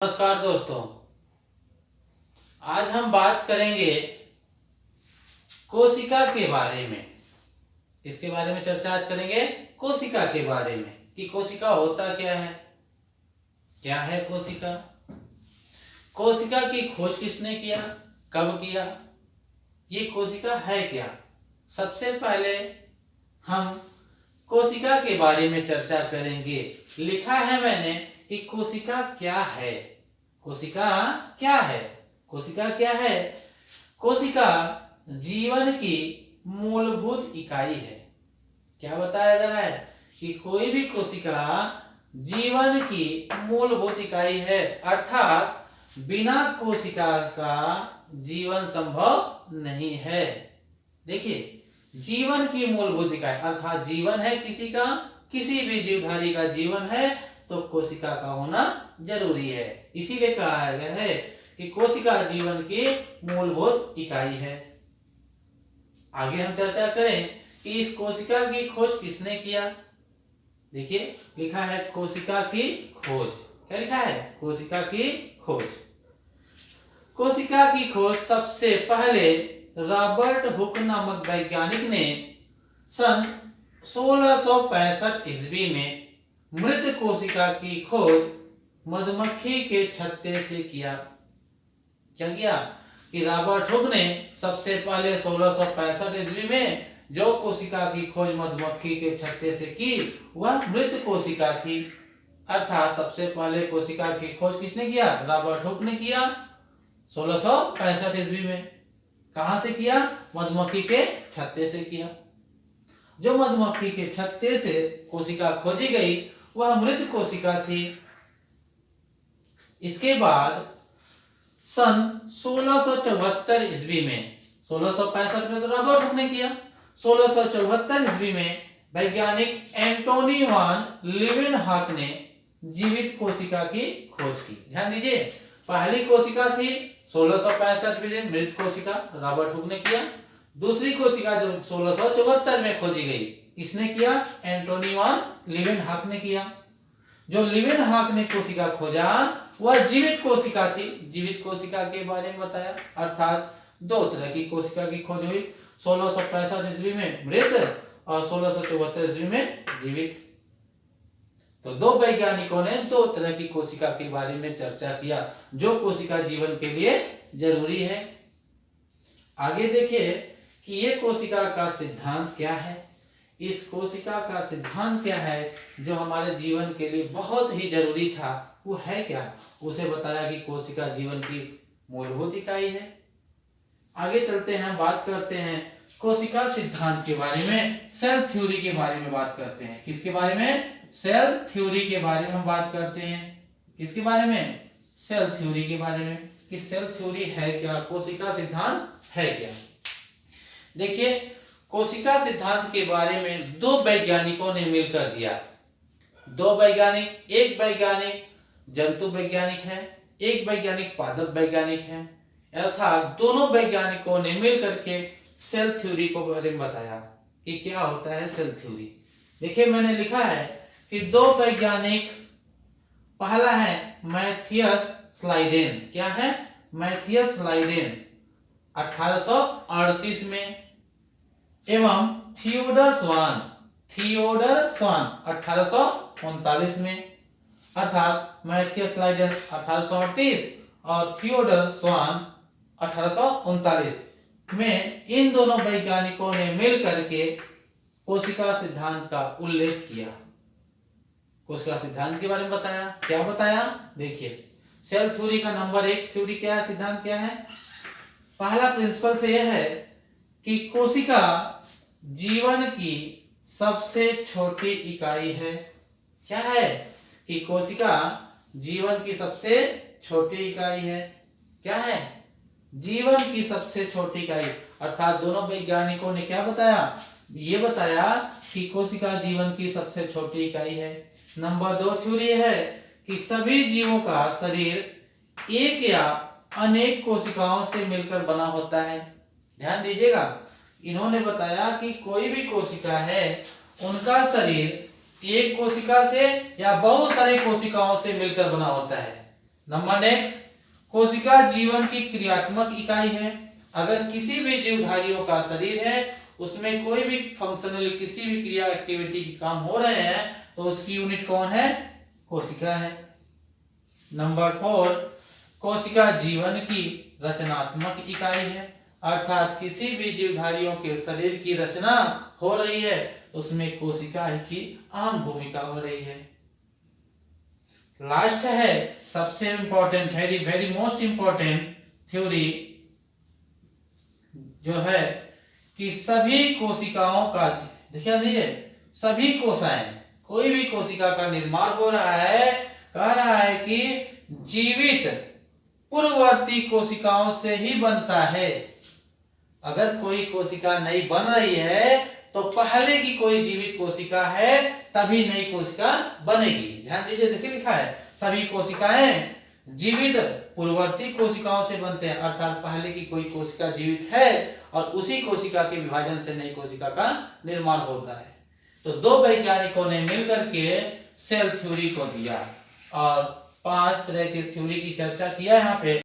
नमस्कार दोस्तों, आज हम बात करेंगे कोशिका के बारे में। किसके बारे में चर्चा आज करेंगे? कोशिका के बारे में कि कोशिका होता क्या है, क्या है कोशिका, कोशिका की खोज किसने किया, कब किया, ये कोशिका है क्या। सबसे पहले हम कोशिका के बारे में चर्चा करेंगे। लिखा है मैंने कि कोशिका क्या है। कोशिका क्या है? कोशिका क्या है? कोशिका जीवन की मूलभूत इकाई है। क्या बताया जा रहा है कि कोई भी कोशिका जीवन की मूलभूत इकाई है, अर्थात बिना कोशिका का जीवन संभव नहीं है। देखिए, जीवन की मूलभूत इकाई अर्थात जीवन है किसी का, किसी भी जीवधारी का जीवन है तो कोशिका का होना जरूरी है। इसीलिए कहा गया है कि कोशिका जीवन की मूलभूत इकाई है। आगे हम चर्चा करें कि इस कोशिका की खोज किसने किया। देखिए, लिखा है कोशिका की खोज। क्या लिखा है? कोशिका की खोज। कोशिका की खोज सबसे पहले रॉबर्ट हुक नामक वैज्ञानिक ने सन 1665 ईस्वी में मृत कोशिका की खोज मधुमक्खी के छत्ते से किया। क्या किया कि रॉबर्ट हुक ने सबसे पहले 1665 ईस्वी में जो कोशिका की खोज मधुमक्खी के छत्ते से की वह मृत कोशिका थी। अर्थात सबसे पहले कोशिका की खोज किसने किया? रॉबर्ट हुक ने किया 1665 ईस्वी में। कहां से किया? मधुमक्खी के छत्ते से किया। जो मधुमक्खी के छत्ते से कोशिका खोजी गई वह मृत कोशिका थी। इसके बाद सन 1674 ईस्वी में, 1665 में तो रॉबर्ट हुक ने किया, 1674 ईस्वी में वैज्ञानिक एंटोनी वान लीवेनहॉक ने जीवित कोशिका की खोज की। ध्यान दीजिए, पहली कोशिका थी 1665 में मृत कोशिका, रॉबर्ट हुक ने किया। दूसरी कोशिका जो 1674 में खोजी गई, किसने किया? एंटोनी वान लीवेनहॉक ने किया। जो लीवेनहॉक ने कोशिका खोजा वह जीवित कोशिका थी। जीवित कोशिका के बारे में बताया, अर्थात दो तरह की कोशिका की खोज हुई, 1665 ईस्वी में मृत और 1674 ईस्वी में जीवित। तो दो वैज्ञानिकों ने दो तरह की कोशिका के बारे में चर्चा किया जो कोशिका जीवन के लिए जरूरी है। आगे देखिए कि ये कोशिका का सिद्धांत क्या है। इस कोशिका का सिद्धांत क्या है जो हमारे जीवन के लिए बहुत ही जरूरी था, वो है क्या? उसे बताया कि कोशिका जीवन की मूलभूत इकाई है। आगे चलते हैं, बात करते हैं कोशिका सिद्धांत के बारे में, सेल थ्योरी के बारे में बात करते हैं। किसके बारे में? सेल थ्योरी के बारे में हम बात करते हैं। किसके बारे में? सेल थ्योरी के बारे में कि सेल थ्योरी है क्या, कोशिका सिद्धांत है क्या। देखिए, कोशिका सिद्धांत के बारे में दो वैज्ञानिकों ने मिलकर दिया। दो वैज्ञानिक, एक वैज्ञानिक जंतु वैज्ञानिक है, एक वैज्ञानिक पादप वैज्ञानिक है। अर्थात दोनों वैज्ञानिकों ने मिलकर के सेल थ्योरी को बारे में बताया कि क्या होता है सेल थ्योरी। देखिए, मैंने लिखा है कि दो वैज्ञानिक, पहला है मैथियस स्लाइडेन। क्या है? मैथियस स्लाइडेन 1838 में, एवं थियोडर स्वान 1839 में। अर्थात मैथियस स्लाइडेन 1838 और थियोडर स्वान 1839 में इन दोनों वैज्ञानिकों ने मिल करके कोशिका सिद्धांत का उल्लेख किया। कोशिका सिद्धांत के बारे में बताया। क्या बताया? देखिए, सेल थ्योरी का नंबर 1 थ्योरी क्या है, सिद्धांत क्या है? पहला प्रिंसिपल से यह है कि कोशिका जीवन की सबसे छोटी इकाई है। क्या है? कि कोशिका जीवन की सबसे छोटी इकाई है। क्या है? जीवन की सबसे छोटी इकाई। अर्थात दोनों वैज्ञानिकों ने क्या बताया? ये बताया कि कोशिका जीवन की सबसे छोटी इकाई है। नंबर 2 थ्योरी है कि सभी जीवों का शरीर एक या अनेक कोशिकाओं से मिलकर बना होता है। ध्यान दीजिएगा, इन्होंने बताया कि कोई भी कोशिका है उनका शरीर एक कोशिका से या बहुत सारी कोशिकाओं से मिलकर बना होता है। नंबर नेक्स्ट, कोशिका जीवन की क्रियात्मक इकाई है। अगर किसी भी जीवधारियों का शरीर है, उसमें कोई भी फंक्शनल किसी भी क्रिया एक्टिविटी के काम हो रहे हैं, तो उसकी यूनिट कौन है? कोशिका है। नंबर 4, कोशिका जीवन की रचनात्मक इकाई है। अर्थात किसी भी जीवधारियों के शरीर की रचना हो रही है, उसमें कोशिका की अहम भूमिका हो रही है। लास्ट है सबसे important, very very most important theory जो है कि सभी कोशिकाओं का, ध्यान दीजिए, सभी कोशिकाएं, कोई भी कोशिका का निर्माण हो रहा है, कह रहा है कि जीवित पूर्ववर्ती कोशिकाओं से ही बनता है। अगर कोई कोशिका नई बन रही है तो पहले की कोई जीवित कोशिका है तभी नई कोशिका बनेगी। ध्यान दीजिए, देखिए लिखा है सभी कोशिकाएं जीवित पूर्ववर्ती कोशिकाओं से बनते हैं, अर्थात पहले की कोई कोशिका जीवित है और उसी कोशिका के विभाजन से नई कोशिका का निर्माण होता है। तो 2 वैज्ञानिकों ने मिलकर के सेल थ्योरी को दिया और 5 तरह की थ्योरी की चर्चा किया यहाँ पे।